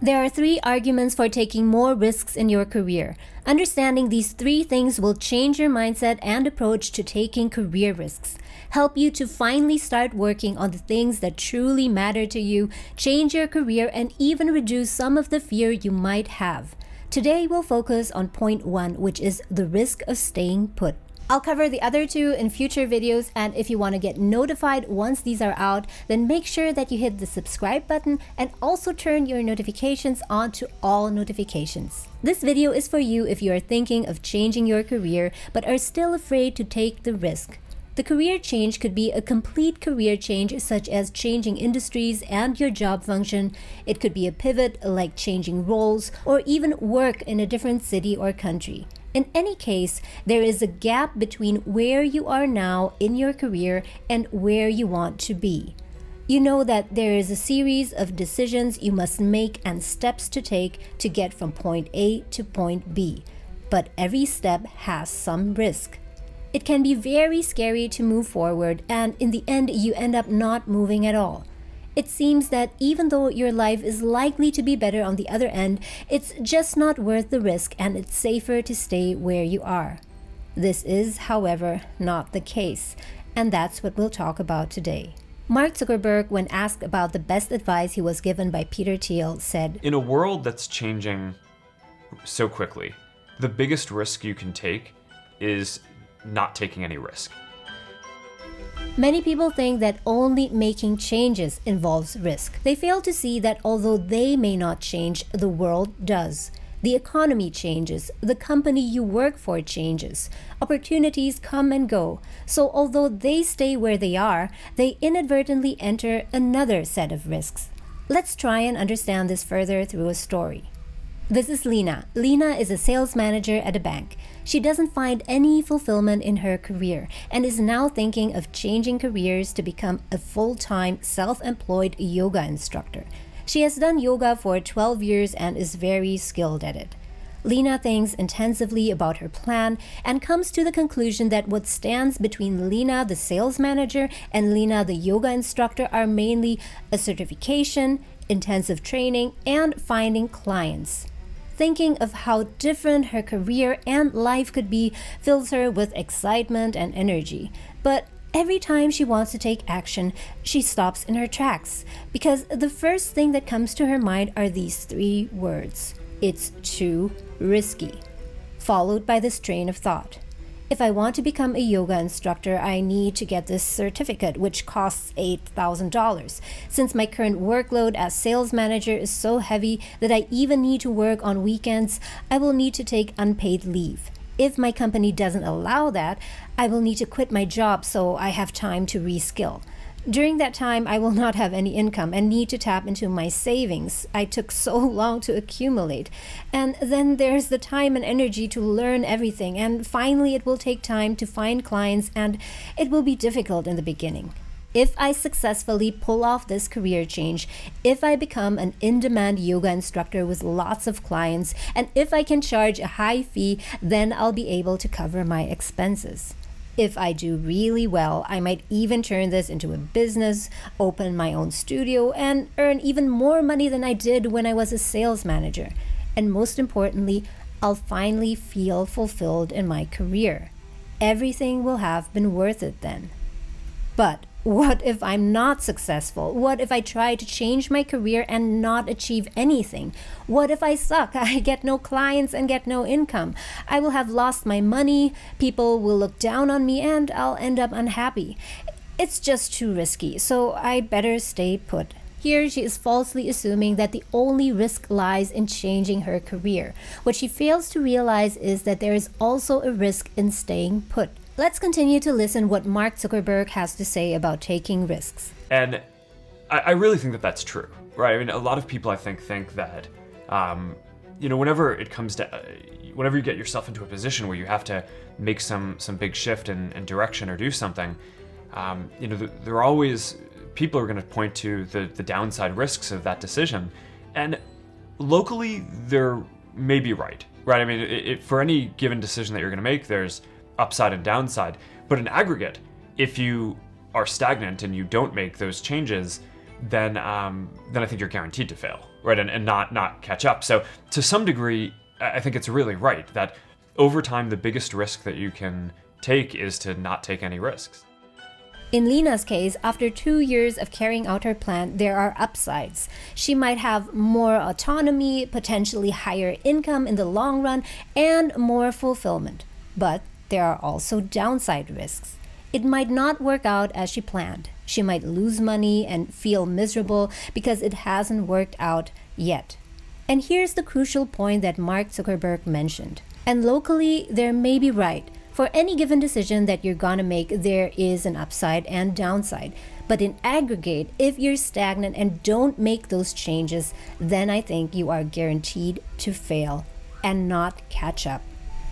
There are 3 arguments for taking more risks in your career. Understanding these 3 things will change your mindset and approach to taking career risks, help you to finally start working on the things that truly matter to you, change your career, and even reduce some of the fear you might have. Today, we'll focus on point 1, which is the risk of staying put. I'll cover the other 2 in future videos, and if you want to get notified once these are out, then make sure that you hit the subscribe button and also turn your notifications on to all notifications. This video is for you if you are thinking of changing your career but are still afraid to take the risk. The career change could be a complete career change, such as changing industries and your job function. It could be a pivot like changing roles or even work in a different city or country. In any case, there is a gap between where you are now in your career and where you want to be. You know that there is a series of decisions you must make and steps to take to get from point A to point B, but every step has some risk. It can be very scary to move forward, and in the end, you end up not moving at all. It seems that even though your life is likely to be better on the other end, it's just not worth the risk, and it's safer to stay where you are. This is, however, not the case, and that's what we'll talk about today. Mark Zuckerberg, when asked about the best advice he was given by Peter Thiel, said, "In a world that's changing so quickly, the biggest risk you can take is not taking any risk." Many people think that only making changes involves risk. They fail to see that although they may not change, the world does. The economy changes, the company you work for changes, opportunities come and go. So although they stay where they are, they inadvertently enter another set of risks. Let's try and understand this further through a story. This is Lina. Lina is a sales manager at a bank. She doesn't find any fulfillment in her career and is now thinking of changing careers to become a full-time, self-employed yoga instructor. She has done yoga for 12 years and is very skilled at it. Lina thinks intensively about her plan and comes to the conclusion that what stands between Lina, the sales manager, and Lina, the yoga instructor, are mainly a certification, intensive training, and finding clients. Thinking of how different her career and life could be fills her with excitement and energy. But every time she wants to take action, she stops in her tracks, because the first thing that comes to her mind are these 3 words: "It's too risky," followed by this train of thought: "If I want to become a yoga instructor, I need to get this certificate, which costs $8,000. Since my current workload as sales manager is so heavy that I even need to work on weekends, I will need to take unpaid leave. If my company doesn't allow that, I will need to quit my job so I have time to reskill. During that time, I will not have any income and need to tap into my savings I took so long to accumulate. And then there's the time and energy to learn everything, and finally it will take time to find clients, and it will be difficult in the beginning. If I successfully pull off this career change, if I become an in-demand yoga instructor with lots of clients, and if I can charge a high fee, then I'll be able to cover my expenses. If I do really well, I might even turn this into a business, open my own studio, and earn even more money than I did when I was a sales manager. And most importantly, I'll finally feel fulfilled in my career. Everything will have been worth it then." But what if I'm not successful? What if I try to change my career and not achieve anything? What if I suck? I get no clients and get no income. I will have lost my money, people will look down on me, and I'll end up unhappy. It's just too risky, so I better stay put. Here she is falsely assuming that the only risk lies in changing her career. What she fails to realize is that there is also a risk in staying put. Let's continue to listen what Mark Zuckerberg has to say about taking risks. And I really think that that's true, right? I mean, a lot of people, I think that, whenever it comes to, whenever you get yourself into a position where you have to make some big shift in direction or do something, there are always, people are going to point to the downside risks of that decision. And locally, they're maybe right? I mean, for any given decision that you're going to make, there's upside and downside. But in aggregate, if you are stagnant and you don't make those changes, then I think you're guaranteed to fail, right? And not catch up. So to some degree, I think it's really right that over time, the biggest risk that you can take is to not take any risks. In Lina's case, after 2 years of carrying out her plan, there are upsides. She might have more autonomy, potentially higher income in the long run, and more fulfillment. But there are also downside risks. It might not work out as she planned. She might lose money and feel miserable because it hasn't worked out yet. And here's the crucial point that Mark Zuckerberg mentioned. And locally, they may be right. For any given decision that you're gonna make, there is an upside and downside. But in aggregate, if you're stagnant and don't make those changes, then I think you are guaranteed to fail and not catch up.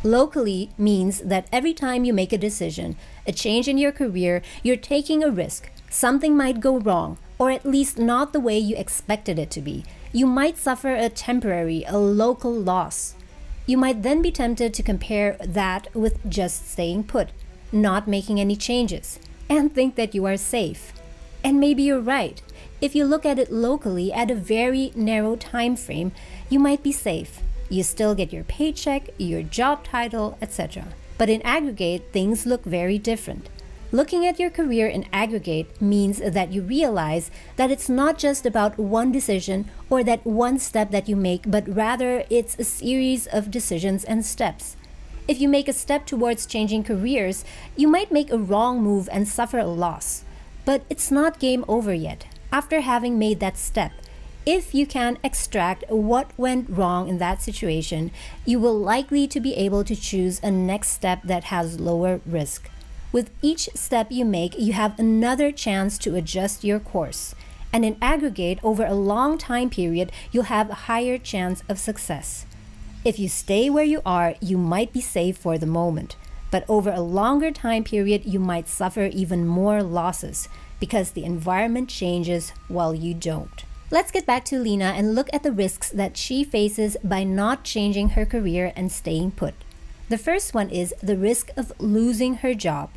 Locally means that every time you make a decision, a change in your career, you're taking a risk. Something might go wrong, or at least not the way you expected it to be. You might suffer a local loss. You might then be tempted to compare that with just staying put, not making any changes, and think that you are safe. And maybe you're right. If you look at it locally at a very narrow time frame, you might be safe. You still get your paycheck, your job title, etc. But in aggregate, things look very different. Looking at your career in aggregate means that you realize that it's not just about one decision or that one step that you make, but rather it's a series of decisions and steps. If you make a step towards changing careers, you might make a wrong move and suffer a loss. But it's not game over yet. After having made that step, if you can extract what went wrong in that situation, you will likely to be able to choose a next step that has lower risk. With each step you make, you have another chance to adjust your course. And in aggregate, over a long time period, you'll have a higher chance of success. If you stay where you are, you might be safe for the moment. But over a longer time period, you might suffer even more losses because the environment changes while you don't. Let's get back to Lina and look at the risks that she faces by not changing her career and staying put. The first one is the risk of losing her job.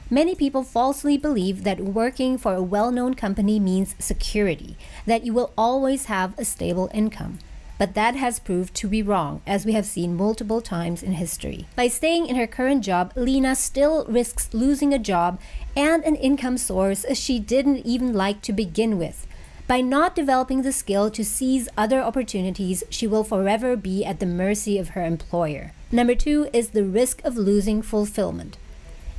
Many people falsely believe that working for a well-known company means security, that you will always have a stable income. But that has proved to be wrong, as we have seen multiple times in history. By staying in her current job, Lina still risks losing a job and an income source she didn't even like to begin with. By not developing the skill to seize other opportunities, she will forever be at the mercy of her employer. Number 2 is the risk of losing fulfillment.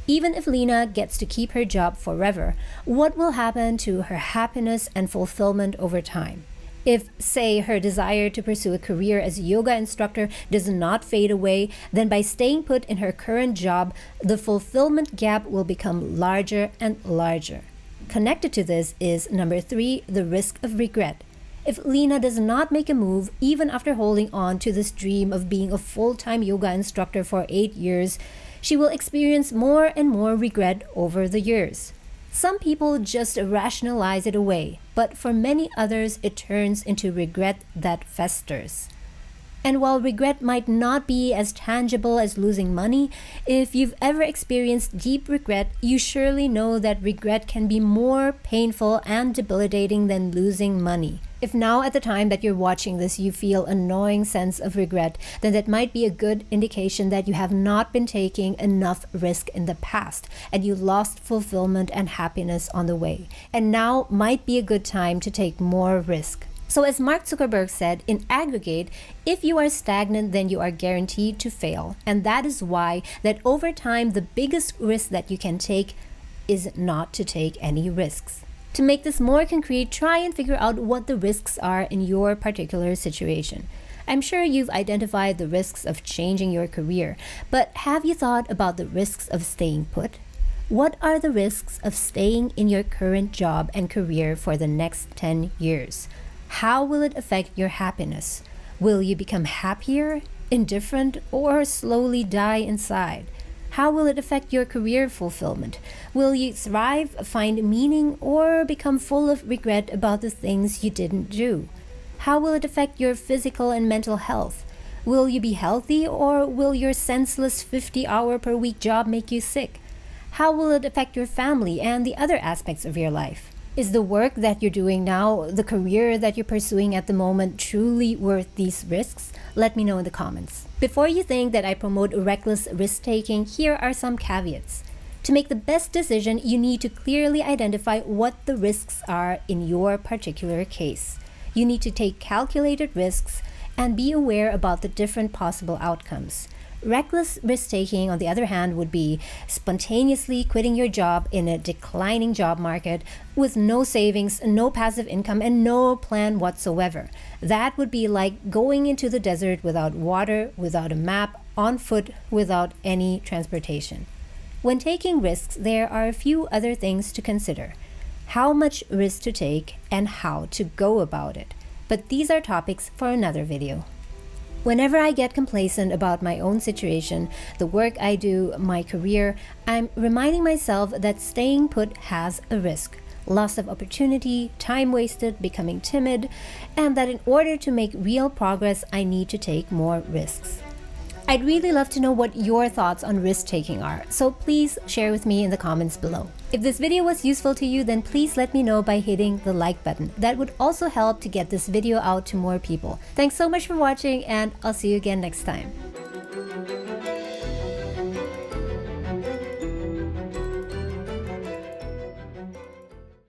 Even if Lina gets to keep her job forever, what will happen to her happiness and fulfillment over time? If, say, her desire to pursue a career as a yoga instructor does not fade away, then by staying put in her current job, the fulfillment gap will become larger and larger. Connected to this is number 3, the risk of regret. If Lina does not make a move, even after holding on to this dream of being a full-time yoga instructor for 8 years, she will experience more and more regret over the years. Some people just rationalize it away, but for many others, it turns into regret that festers. And while regret might not be as tangible as losing money, if you've ever experienced deep regret, you surely know that regret can be more painful and debilitating than losing money. If now at the time that you're watching this you feel a gnawing sense of regret, then that might be a good indication that you have not been taking enough risk in the past and you lost fulfillment and happiness on the way. And now might be a good time to take more risk. So as Mark Zuckerberg said, in aggregate, if you are stagnant, then you are guaranteed to fail. And that is why that over time, the biggest risk that you can take is not to take any risks. To make this more concrete, try and figure out what the risks are in your particular situation. I'm sure you've identified the risks of changing your career, but have you thought about the risks of staying put? What are the risks of staying in your current job and career for the next 10 years? How will it affect your happiness? Will you become happier, indifferent, or slowly die inside? How will it affect your career fulfillment? Will you thrive, find meaning, or become full of regret about the things you didn't do? How will it affect your physical and mental health? Will you be healthy, or will your senseless 50-hour-per-week job make you sick? How will it affect your family and the other aspects of your life? Is the work that you're doing now, the career that you're pursuing at the moment, truly worth these risks? Let me know in the comments. Before you think that I promote reckless risk-taking, here are some caveats. To make the best decision, you need to clearly identify what the risks are in your particular case. You need to take calculated risks and be aware about the different possible outcomes. Reckless risk-taking, on the other hand, would be spontaneously quitting your job in a declining job market with no savings, no passive income, and no plan whatsoever. That would be like going into the desert without water, without a map, on foot, without any transportation. When taking risks, there are a few other things to consider. How much risk to take and how to go about it. But these are topics for another video. Whenever I get complacent about my own situation, the work I do, my career, I'm reminding myself that staying put has a risk. Loss of opportunity, time wasted, becoming timid, and that in order to make real progress, I need to take more risks. I'd really love to know what your thoughts on risk-taking are, so please share with me in the comments below. If this video was useful to you, then please let me know by hitting the like button. That would also help to get this video out to more people. Thanks so much for watching, and I'll see you again next time.